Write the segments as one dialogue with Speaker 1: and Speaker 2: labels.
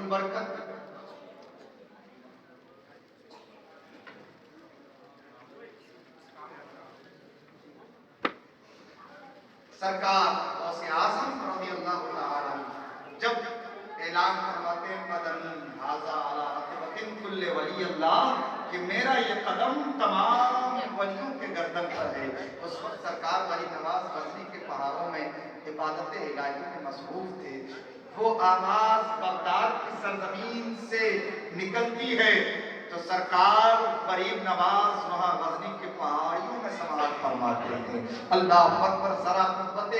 Speaker 1: برکت سرکار غوث اعظم رضی اللہ تعالی عنہ جب اعلان فرماتے ہیں قدم ھذا علی عقبۃ کل ولی اللہ کہ میرا یہ قدم تمام ولیوں کے گردن پر ہے، اس وقت سرکار ولی نواز غزنی کے پہاڑوں میں عبادت الہی میں مصروف تھے۔ وہ آواز بغداد کی سرزمین سے نکلتی ہے تو سرکار غریب نواز وہاں غزنی کے پہاڑیوں میں سماعت فرماتے ہیں۔ اللہ اکبر، ذرا قوت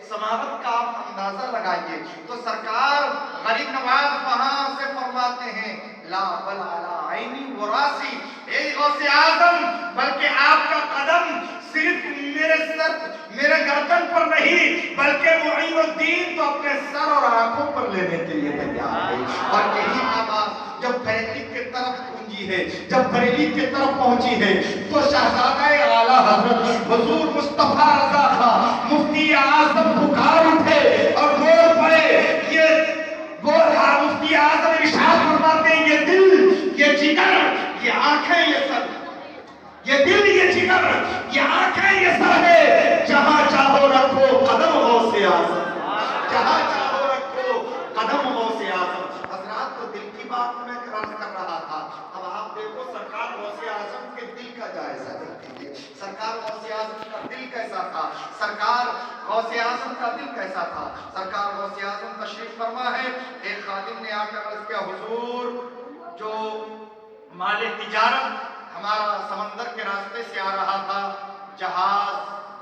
Speaker 1: سماعت کا آپ اندازہ لگائیے تو سرکار غریب نواز وہاں سے فرماتے ہیں لا بل علی عینی و راسی، اے غوث اعظم بلکہ آپ کا قدم صرف میرے سر میرے گردن پر نہیں بلکہ معین الدین تو اپنے سر اور آنکھوں پر لینے کے لیے تیار ہے۔ اور یہی آواز جب بریلی کی طرف گونجی ہے، جب بریلی کی طرف پہنچی ہے تو شہزادہ اعلیٰ حضرت حضور مصطفیٰ رضا خان مفتی اعظم پکار اٹھے اور بول پڑے، مفتی اعظم ارشاد فرماتے ہیں یہ دل، یہ جگر، یہ آنکھیں، یہ سر، یہ دل، یہ جگر، یہ آنکھیں، یہ سر ہے، جہاں چاہو رکھو قدم غوث اعظم، جہاں چاہو رکھو قدم غوث اعظم۔ حضرات تو دل کی بات میں عرض کر رہا تھا، اب آپ دیکھو سرکار غوث اعظم کے دل کا جائزہ دیکھیے، سرکار غوث اعظم کا دل کیسا تھا، سرکار غوث اعظم کا دل کیسا تھا۔ سرکار غوث اعظم تشریف فرما ہے، ایک خادم نے آ کر عرض کیا حضور جو مال تجارت ہمارا سمندر کے راستے سے آ رہا تھا، جہاز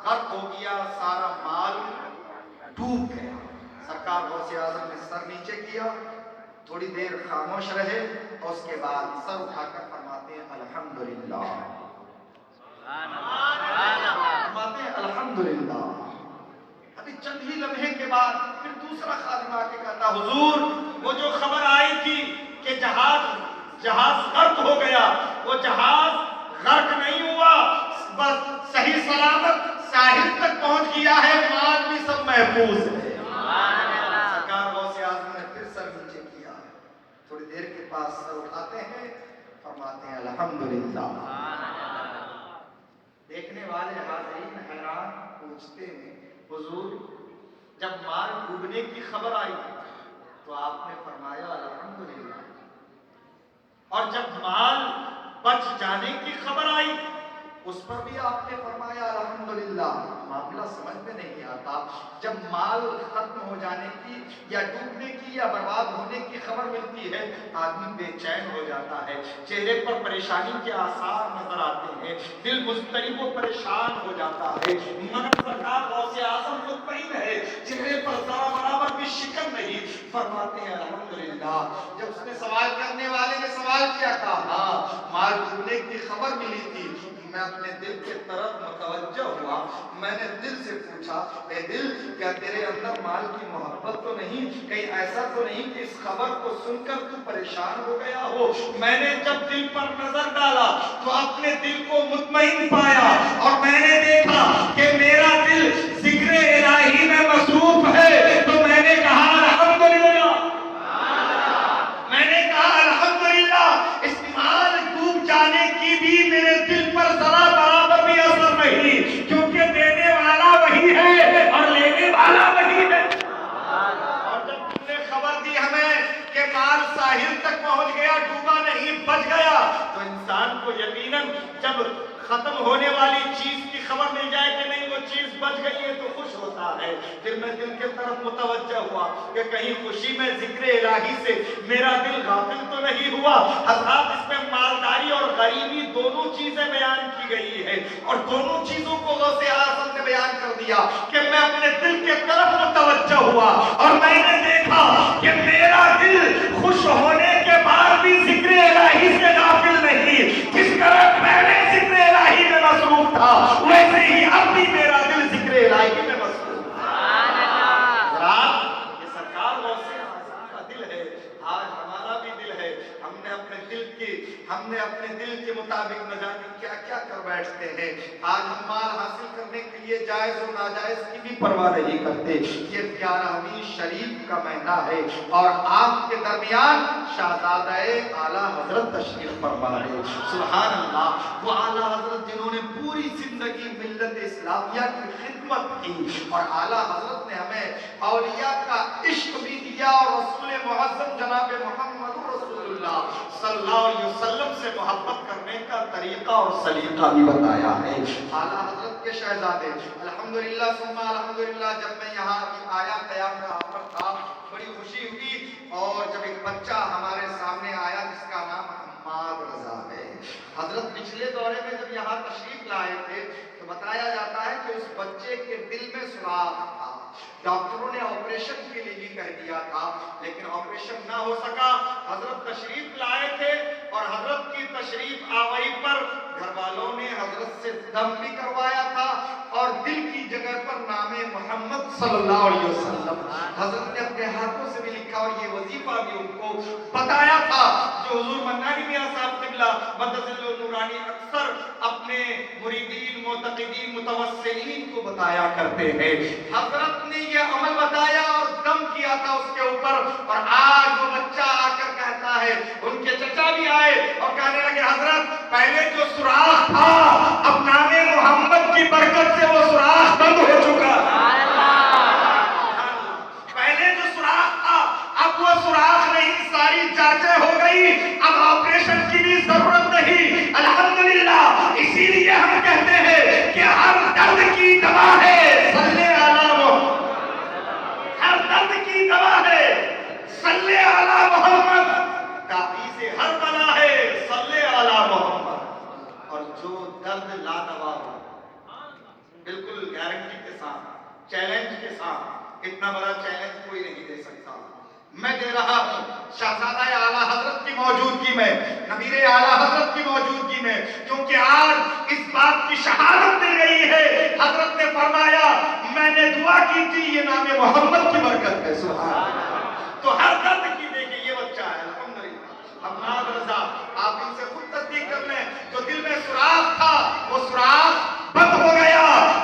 Speaker 1: غرق ہو گیا، سارا مال ڈوب گیا۔ سرکار غوث اعظم نے سر نیچے کیا، تھوڑی دیر خاموش رہے اور اس کے بعد سر اٹھا کر فرماتے ہیں الحمدللہ، فرماتے ہیں الحمدللہ۔ ابھی چند ہی لمحے کے بعد پھر دوسرا خادم آ کے کہتا حضور وہ جو خبر آئی تھی کہ جہاز غرق ہو گیا، وہ جہاز غرق نہیں ہوا، بس صحیح سلامت ساحل تک پہنچ گیا ہے، مال بھی سب محفوظ ہے۔ سرکار غوث اعظم نے پھر سر نیچے کیا، تھوڑی دیر کے پاس سر اٹھاتے ہیں، فرماتے ہیں الحمدللہ۔ دیکھنے والے حاضرین حیران، پوچھتے ہیں حضور جب مال ڈوبنے کی خبر آئی تو آپ نے فرمایا الحمدللہ، اور جب مال بچ جانے کی خبر آئی اس پر بھی آپ نے فرمایا الحمدللہ۔ معاملہ سمجھ میں نہیں آتا، جب مال ختم ہو جانے کی یا ڈوبنے کی یا برباد ہونے کی خبر ملتی ہے آدمی بے چین ہو جاتا ہے، چہرے پر پریشانی کے آثار نظر آتے ہیں، دل مضطرب و پریشان ہو جاتا ہے، مگر سرکار غوث اعظم مطمئن ہے، چہرے پر ذرا برابر بھی شکن نہیں، فرماتے ہیں الحمدللہ۔ جب اس نے سوال کرنے والے نے سوال کیا، کہا مال ڈوبنے کی خبر ملی تھی، میں اپنے دل کے طرف متوجہ ہوا، میں نے دل سے پوچھا اے دل کیا تیرے اندر مال کی محبت تو نہیں، کہیں ایسا تو نہیں کہ اس خبر کو سن کر تو پریشان ہو گیا ہو۔ میں نے جب دل پر نظر ڈالا تو اپنے دل کو مطمئن پایا اور میں نے دیکھا کہ میرا دل ذکر الہی میں مصروف ہے، تو میں نے کہا الحمدللہ، میں نے کہا الحمدللہ۔ اس مال ڈوب جانے کی بھی میرے دل پر ذرا برابر بھی اثر نہیں، کیونکہ دینے والا وہی ہے اور لینے والا وہی ہے۔ اور جب تم نے خبر دی ہمیں کہ مال ساحل تک پہنچ گیا، ڈوبا نہیں، بچ گیا، تو انسان کو یقیناً جب ختم ہونے والی چیز کی خبر مل جائے کہ نہیں وہ چیز بچ گئی ہے تو خوش ہوتا ہے۔ پھر میں دل کے طرف متوجہ ہوا کہ کہیں خوشی میں ذکر الہی سے میرا دل غافل تو نہیں ہوا۔ حضرات اس میں مالداری اور غریبی دونوں چیزیں بیان کی گئی ہے، اور دونوں چیزوں کو غوث اعظم نے بیان کر دیا کہ میں اپنے دل کے طرف متوجہ ہوا اور میں نے دیکھا کہ میرا دل خوش ہونے کے بعد بھی ذکر الہی سے غافل نہیں، جس طرح پہلے ذکر الہی میں مصروف تھا ویسے ہی اب بھی میرا دل ذکر الہی میں مصروف ہے۔ حضرات یہ سرکار غوث اعظم کا دل ہے، آج ہمارا بھی دل ہے، ہم نے اپنے دل کی ہم ہم نے اپنے دل کے مطابق نہ جانے کیا کیا کر بیٹھتے ہیں. آج ہم مال حاصل کرنے کے لیے جائز و ناجائز کی بھی پرواہ نہیں کرتے. یہ 11ویں شریف کا مہینہ ہے اور آپ کے درمیان شہزادہ اعلیٰ حضرت تشریف فرما ہے. سبحان اللہ. وہ اعلیٰ حضرت جنہوں نے پوری زندگی ملت اسلامیہ کی خدمت کی اور اعلیٰ حضرت نے ہمیں اولیاء کا عشق بھی دیا اور رسول معظم جناب محمد رسول اللہ صلی اللہ علیہ وسلم سے محبت کرنے کا طریقہ اور سلیقہ بھی بتایا ہے. اعلیٰ حضرت کے شہزادے الحمدللہ ثم الحمدللہ. جب میں یہاں آیا قیام کا آفر تھا بڑی خوشی ہوئی اور جب ایک بچہ ہمارے سامنے آیا جس کا نام حماد رضا ہے. حضرت پچھلے دورے میں جب یہاں تشریف لائے تھے تو بتایا جاتا ہے کہ اس بچے کے دل میں سوراخ تھا. ڈاکٹروں نے آپریشن کے لیے بھی کہہ دیا تھا لیکن آپریشن نہ ہو سکا. حضرت تشریف لائے تھے اور حضرت کی تشریف آوری پر گھر والوں نے حضرت سے دم بھی کروایا تھا اور دل کی جگہ پر نام محمد صلی اللہ علیہ وسلم حضرت نے اپنے ہاتھوں سے بھی لکھا اور یہ وظیفہ بھی ان کو بتایا تھا جو حضور منانی میاں صاحب قبلہ مدثر نورانی اکثر اپنے مریدین معتقدین متوسلین کو بتایا کرتے ہیں. حضرت نے یہ عمل بتایا اور دم کیا تھا اس کے اوپر اور آج وہ بچہ آ کر کہتا ہے ان کے چچا بھی آئے اور کہنے لگے حضرت پہلے جو سوراخ تھا اب نام محمد کی برکت سے وہ سوراخ بند ہو چکا. پہلے جو سوراخ تھا اب وہ سوراخ نہیں, ساری جانچیں ہو گئی, اب آپریشن کی بھی ضرورت نہیں. الحمدللہ. اسی لیے ہم کہتے ہیں کہ ہر درد کی دوا ہے صلی علی محمد. ہر درد کی دوا ہے صلی علی محمد. تعویذ ہر بلا ہے صلی علی محمد. اور جو درد لا دوا ہو بالکل گارنٹی کے ساتھ چیلنج کے ساتھ, اتنا بڑا چیلنج کوئی نہیں دے سکتا, میں دے رہا ہوں شہزادہ اعلیٰ حضرت کی موجودگی میں, نبیر اعلیٰ حضرت کی موجودگی میں, کیونکہ آج اس بات کی شہادت دی گئی ہے. حضرت نے فرمایا میں نے دعا کی تھی یہ نام محمد کی برکت ہے. سبحان اللہ. تو ہر درد کی دیکھیں یہ بچہ ہے الحمدللہ حماد رضا. آپ ان سے خود تصدیق کر لیں جو دل میں سوراخ تھا وہ سوراخ بند ہو گیا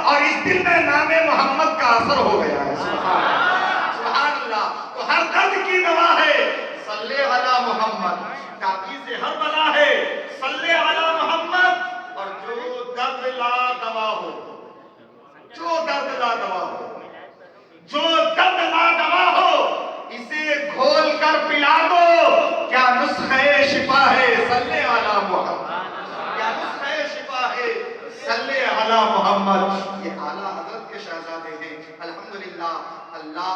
Speaker 1: اور اس دل میں نام محمد کا اثر ہو گیا ہے. سبحان اللہ. سبحان اللہ. تو ہر درد کی دوا ہے صلی علی محمد. تعویذ ہر بلا ہے صلی علی محمد. اور جو درد لا دوا ہو, جو درد لا دوا ہو, جو درد لا دوا ہو اسے گھول کر پلا دو. کیا نسخہ شفا ہے صلی علی محمد. کیا نسخہ شفا ہے صلی علی محمد. یہ اعلیٰ حضرت کے شہزادے ہیں الحمدللہ. اللہ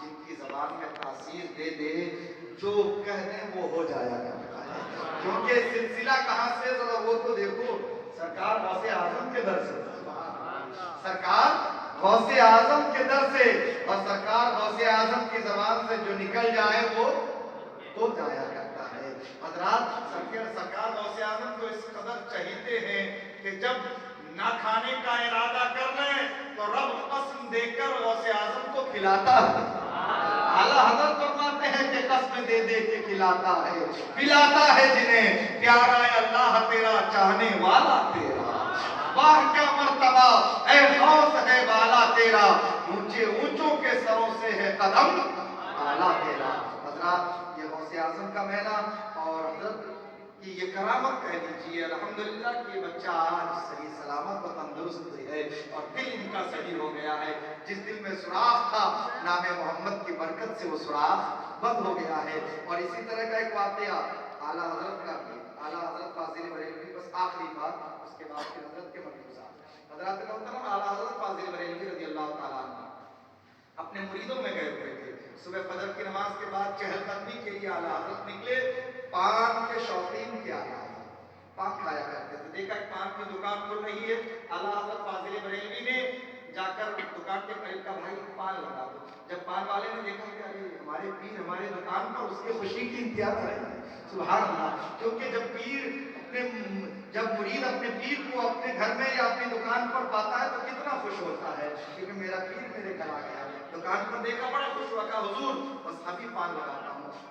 Speaker 1: جن کی زبان میں تاثیر دے دے جو کہہ دیں وہ ہو جایا کرتا ہے. کیونکہ سلسلہ کہاں سے ذرا وہ تو دیکھو, سرکار غوث اعظم کے در سے, سرکار غوث اعظم کے در سے, اور سرکار غوث اعظم کی زبان سے جو نکل جائے وہ ہو جایا کرتا ہے. حضرات سرکار غوث اعظم کو اس قدر چہیتے ہیں کہ جب نہ کھانے کا ارادہ کر لیں تو رب قسم دے کر غوث اعظم کو کھلاتا ہے. اعلیٰ حضرت فرماتے ہیں کہ قسم دے دے کے کھلاتا ہے, پلاتا ہے جنہیں پیارا ہے اللہ تیرا چاہنے والا تیرا. واہ کیا مرتبہ اے غوث ہے بالا تیرا, اونچے اونچوں کے سروں سے ہے قدم اعلیٰ تیرا. حضرات یہ غوث اعظم کا مہینہ اور حضرت کی یہ کرامت کہہ دیجیے الحمدللہ کہ یہ بچہ آج صحیح سلامت و تندرست ہے اور دل ان کا صحیح ہو گیا ہے. جس دل میں سوراخ تھا نام محمد کی برکت سے وہ سوراخ بند ہو گیا ہے. اور اسی طرح کا ایک واقعہ اعلیٰ حضرت کا بھی, اعلیٰ حضرت فاضل بریلوی, بس آخری بات اس کے بعد پھر حضرت کے ملفوظات. حضرات محترم اعلیٰ حضرت فاضل بریلوی رضی اللہ تعالیٰ عنہ اپنے مریدوں میں گئے ہوئے تھے. صبح فجر کی نماز کے بعد چہل قدمی کے لیے اعلیٰ حضرت نکلے. پان کے شوقین کیا ہے, پان کھایا کرتے تھے. دیکھا ایک پان کی دکان کھل رہی ہے, اعلیٰ حضرت فاضل بریلوی نے جا کر دکان کے قریب کا بھائی پان لگا دو. جب پان والے نے دیکھا کہ ارے ہمارے پیر ہمارے دکان پر, اس کے خوشی کی انتہا ہے. سبحان اللہ. کیونکہ جب پیر جب مرید اپنے پیر کو اپنے گھر میں یا اپنی دکان پر پاتا ہے تو کتنا خوش ہوتا ہے, کیونکہ میرا پیر میرے گھر آ گیا. دکان پر دیکھا بڑا خوش ہوا, کہا حضور بس ابھی پان لگاتا ہوں,